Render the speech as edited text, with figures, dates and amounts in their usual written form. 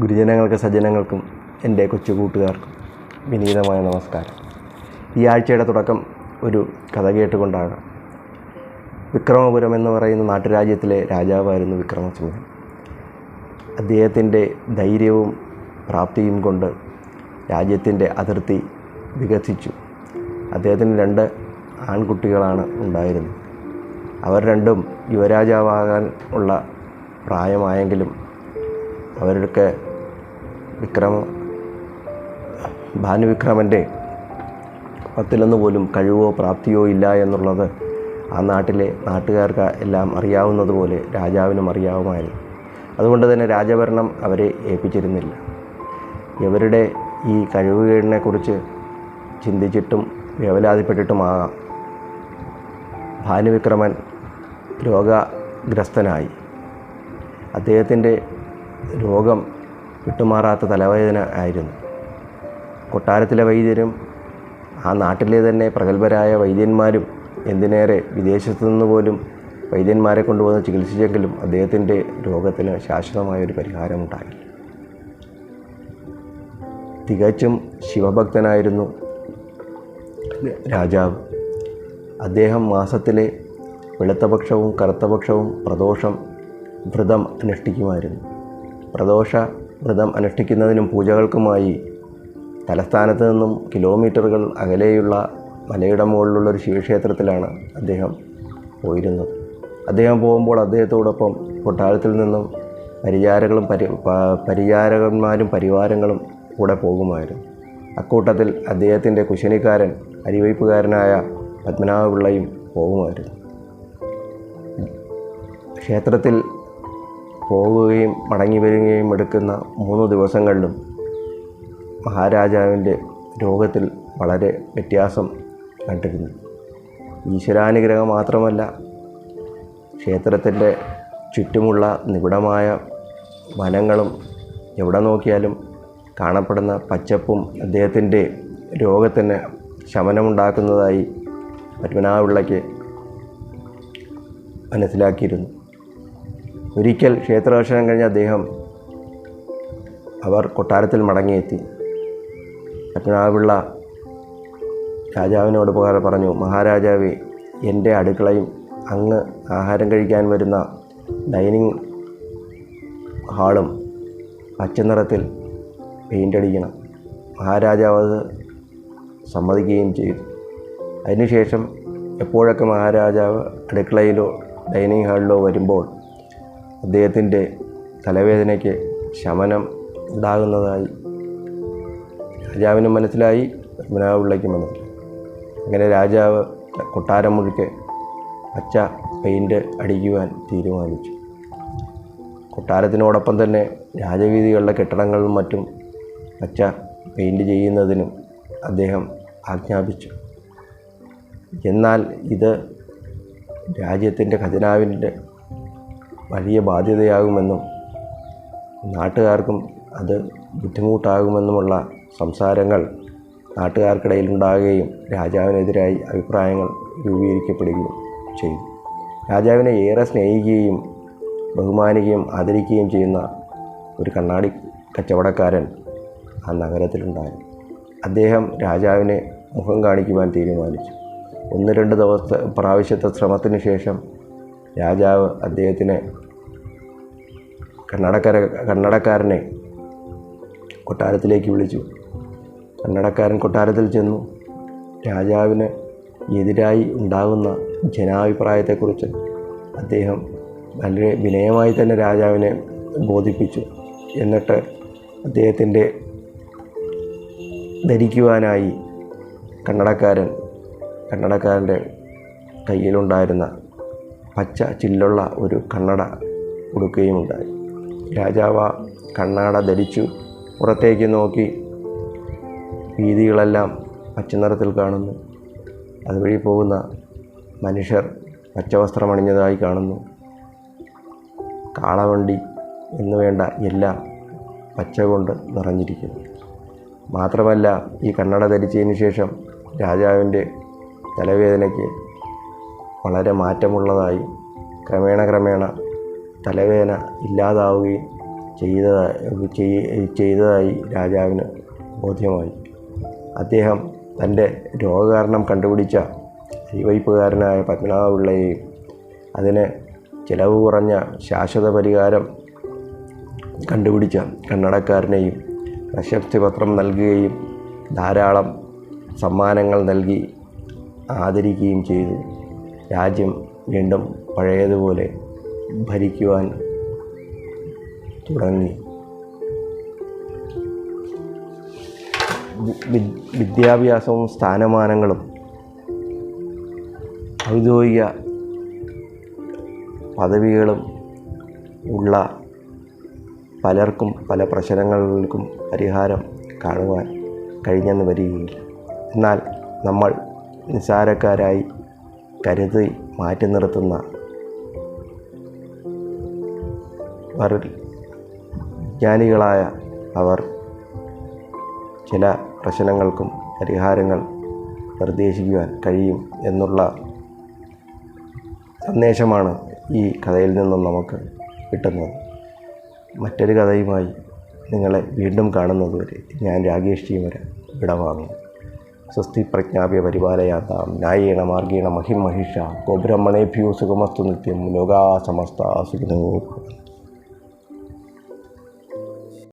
ഗുരുജനങ്ങൾക്ക് സജ്ജനങ്ങൾക്കും എൻ്റെ കൊച്ചു കൂട്ടുകാർക്കും വിനീതമായ നമസ്കാരം. ഈ ആഴ്ചയുടെ തുടക്കം ഒരു കഥ കേട്ടുകൊണ്ടാകാം. വിക്രമപുരം എന്ന് പറയുന്ന നാട്ടുരാജ്യത്തിലെ രാജാവായിരുന്നു വിക്രമസിംഹൻ. അദ്ദേഹത്തിൻ്റെ ധൈര്യവും പ്രാപ്തിയും കൊണ്ട് രാജ്യത്തിൻ്റെ അതിർത്തി വികസിച്ചു. അദ്ദേഹത്തിന് 2 ആൺകുട്ടികളാണ് ഉണ്ടായിരുന്നത്. അവർ രണ്ടും യുവരാജാവാകാൻ ഉള്ള പ്രായമായെങ്കിലും അവരൊക്കെ ഭാനുവിക്രമൻ്റെ 10 പോലും കഴിവോ പ്രാപ്തിയോ ഇല്ല എന്നുള്ളത് ആ നാട്ടിലെ നാട്ടുകാർക്ക് എല്ലാം അറിയാവുന്നതുപോലെ രാജാവിനും അറിയാവുമായിരുന്നു. അതുകൊണ്ട് തന്നെ രാജഭരണം അവരെ ഏൽപ്പിച്ചിരുന്നില്ല. ഇവരുടെ ഈ കഴിവുകേടിനെക്കുറിച്ച് ചിന്തിച്ചിട്ടും വേവലാതിപ്പെട്ടിട്ടുമാകാം ഭാനുവിക്രമൻ രോഗഗ്രസ്തനായി. അദ്ദേഹത്തിൻ്റെ രോഗം വിട്ടുമാറാത്ത തലവേദന ആയിരുന്നു. കൊട്ടാരത്തിലെ വൈദ്യരും ആ നാട്ടിലെ തന്നെ പ്രഗത്ഭരായ വൈദ്യന്മാരും എന്തിനേറെ വിദേശത്തു നിന്ന് പോലും വൈദ്യന്മാരെ കൊണ്ടുവന്ന് ചികിത്സിച്ചെങ്കിലും അദ്ദേഹത്തിൻ്റെ രോഗത്തിന് ശാശ്വതമായൊരു പരിഹാരമുണ്ടായി. തികച്ചും ശിവഭക്തനായിരുന്നു രാജാവ്. അദ്ദേഹം മാസത്തിലെ വെളുത്തപക്ഷവും കറുത്തപക്ഷവും പ്രദോഷം വ്രതം അനുഷ്ഠിക്കുമായിരുന്നു. പ്രദോഷ വ്രതം അനുഷ്ഠിക്കുന്നതിനും പൂജകൾക്കുമായി തലസ്ഥാനത്ത് നിന്നും കിലോമീറ്ററുകൾ അകലെയുള്ള മലയുടെ മുകളിലുള്ളൊരു ശിവക്ഷേത്രത്തിലാണ് അദ്ദേഹം പോയിരുന്നത്. അദ്ദേഹം പോകുമ്പോൾ അദ്ദേഹത്തോടൊപ്പം കൊട്ടാരത്തിൽ നിന്നും പരിചാരകന്മാരും പരിവാരങ്ങളും കൂടെ പോകുമായിരുന്നു. അക്കൂട്ടത്തിൽ അദ്ദേഹത്തിൻ്റെ കുശനിക്കാരൻ അരിവയ്പ്പുകാരനായ പത്മനാഭപിള്ളയും പോകുമായിരുന്നു. ക്ഷേത്രത്തിൽ പോകുകയും മടങ്ങി വരികയും എടുക്കുന്ന 3 ദിവസങ്ങളിലും മഹാരാജാവിൻ്റെ രോഗത്തിൽ വളരെ വ്യത്യാസം കണ്ടിരുന്നു. ഈശ്വരാനുഗ്രഹം മാത്രമല്ല, ക്ഷേത്രത്തിൻ്റെ ചുറ്റുമുള്ള നിബിഡമായ വനങ്ങളും എവിടെ നോക്കിയാലും കാണപ്പെടുന്ന പച്ചപ്പും അദ്ദേഹത്തിൻ്റെ രോഗത്തിന് ശമനമുണ്ടാക്കുന്നതായി പത്മനാഭപിള്ളയ്ക്ക് മനസ്സിലാക്കിയിരുന്നു. ഒരിക്കൽ ക്ഷേത്രദർശനം കഴിഞ്ഞ അവർ കൊട്ടാരത്തിൽ മടങ്ങിയെത്തി. പത്മനാഭപിള്ള രാജാവിനോട് പറഞ്ഞു, മഹാരാജാവേ, എൻ്റെ അടുക്കളയും അങ്ങ് ആഹാരം കഴിക്കാൻ വരുന്ന ഡൈനിങ് ഹാളും പച്ചനിറത്തിൽ പെയിൻ്റ് അടിക്കണം. മഹാരാജാവ് അത് സമ്മതിക്കുകയും ചെയ്തു. അതിനുശേഷം എപ്പോഴൊക്കെ മഹാരാജാവ് അടുക്കളയിലോ ഡൈനിങ് ഹാളിലോ വരുമ്പോൾ അദ്ദേഹത്തിൻ്റെ തലവേദനയ്ക്ക് ശമനം ഉണ്ടാകുന്നതായി രാജാവിനും മനസ്സിലായി, പത്മനാഭപിള്ളയ്ക്കും മനസ്സിലായി. അങ്ങനെ രാജാവ് കൊട്ടാരം മുഴുക്കെ പച്ച പെയിൻറ്റ് അടിക്കുവാൻ തീരുമാനിച്ചു. കൊട്ടാരത്തിനോടൊപ്പം തന്നെ രാജവീതികളുടെ കെട്ടിടങ്ങളിലും മറ്റും പച്ച പെയിൻറ്റ് ചെയ്യുന്നതിനും അദ്ദേഹം ആജ്ഞാപിച്ചു. എന്നാൽ ഇത് രാജ്യത്തിൻ്റെ ഖജനാവിൻ്റെ വലിയ ബാധ്യതയാകുമെന്നും നാട്ടുകാർക്കും അത് ബുദ്ധിമുട്ടാകുമെന്നുമുള്ള സംസാരങ്ങൾ നാട്ടുകാർക്കിടയിൽ ഉണ്ടാകുകയും രാജാവിനെതിരായി അഭിപ്രായങ്ങൾ രൂപീകരിക്കപ്പെടുകയും ചെയ്തു. രാജാവിനെ ഏറെ സ്നേഹിക്കുകയും ബഹുമാനിക്കുകയും ആദരിക്കുകയും ചെയ്യുന്ന ഒരു കണ്ണാടി കച്ചവടക്കാരൻ ആ നഗരത്തിലുണ്ടായിരുന്നു. അദ്ദേഹം രാജാവിനെ മുഖം കാണിക്കുവാൻ തീരുമാനിച്ചു. 1-2 പ്രാവശ്യത്തെ ശ്രമത്തിന് ശേഷം രാജാവ് അദ്ദേഹത്തിനെ കന്നടക്കാരനെ കൊട്ടാരത്തിലേക്ക് വിളിച്ചു. കന്നടക്കാരൻ കൊട്ടാരത്തിൽ ചെന്നു. രാജാവിന് എതിരായി ഉണ്ടാകുന്ന ജനാഭിപ്രായത്തെക്കുറിച്ച് അദ്ദേഹം വളരെ വിനയമായി തന്നെ രാജാവിനെ ബോധിപ്പിച്ചു. എന്നിട്ട് അദ്ദേഹത്തിൻ്റെ ധരിക്കുവാനായി കന്നടക്കാരൻ്റെ കയ്യിലുണ്ടായിരുന്ന പച്ച ചില്ലുള്ള ഒരു കണ്ണട കൊടുക്കുകയുമുണ്ടായി. രാജാവ് കണ്ണട ധരിച്ചു. പുറത്തേക്ക് നോക്കി വീഥികളെല്ലാം പച്ചനിറത്തിൽ കാണുന്നു. അതുവഴി പോകുന്ന മനുഷ്യർ പച്ചവസ്ത്രമണിഞ്ഞതായി കാണുന്നു. കാളവണ്ടി എന്നു വേണ്ട എല്ലാം പച്ച കൊണ്ട് നിറഞ്ഞിരിക്കുന്നു. മാത്രമല്ല, ഈ കണ്ണട ധരിച്ചതിന് ശേഷം രാജാവിൻ്റെ തലവേദനയ്ക്ക് വളരെ മാറ്റമുള്ളതായി ക്രമേണ തലവേദന ഇല്ലാതാവുകയും ചെയ്തതായി രാജാവിന് ബോധ്യമായി. അദ്ദേഹം തൻ്റെ രോഗകാരണം കണ്ടുപിടിച്ച അരിവയ്പ്പുകാരനായ പത്മനാഭപിള്ളയെയും അതിന് ചിലവ് കുറഞ്ഞ ശാശ്വത പരിഹാരം കണ്ടുപിടിച്ച കന്നഡക്കാരനെയും പ്രശസ്തിപത്രം നൽകുകയും ധാരാളം സമ്മാനങ്ങൾ നൽകി ആദരിക്കുകയും ചെയ്തു. രാജ്യം വീണ്ടും പഴയതുപോലെ ഭരിക്കുവാൻ തുടങ്ങി. വിദ്യാഭ്യാസവും സ്ഥാനമാനങ്ങളും ഔദ്യോഗിക പദവികളും ഉള്ള പലർക്കും പല പ്രശ്നങ്ങൾക്കും പരിഹാരം കാണുവാൻ കഴിഞ്ഞെന്ന് വരികയില്ല. എന്നാൽ നമ്മൾ നിസ്സാരക്കാരായി കരുതി മാറ്റി നിർത്തുന്ന വിജ്ഞാനികളായ അവർ ചില പ്രശ്നങ്ങൾക്കും പരിഹാരങ്ങൾ നിർദ്ദേശിക്കുവാൻ കഴിയും എന്നുള്ള സന്ദേശമാണ് ഈ കഥയിൽ നിന്നും നമുക്ക് കിട്ടുന്നത്. മറ്റൊരു കഥയുമായി നിങ്ങളെ വീണ്ടും കാണുന്നതുവരെ ഞാൻ രാകേഷ് ചീമര വിടവാങ്ങുന്നു. സ്വസ്തി പ്രജ്ഞാപ്യ പരിപാലയാതാം ന്യായേണ മാർഗേണ മഹിം മഹിഷ ഗോബ്രഹ്മണേഭ്യോ സുഖമസ്തു നിത്യം ലോകാ സമസ്ത സുഖിനോ ഭവന്തു.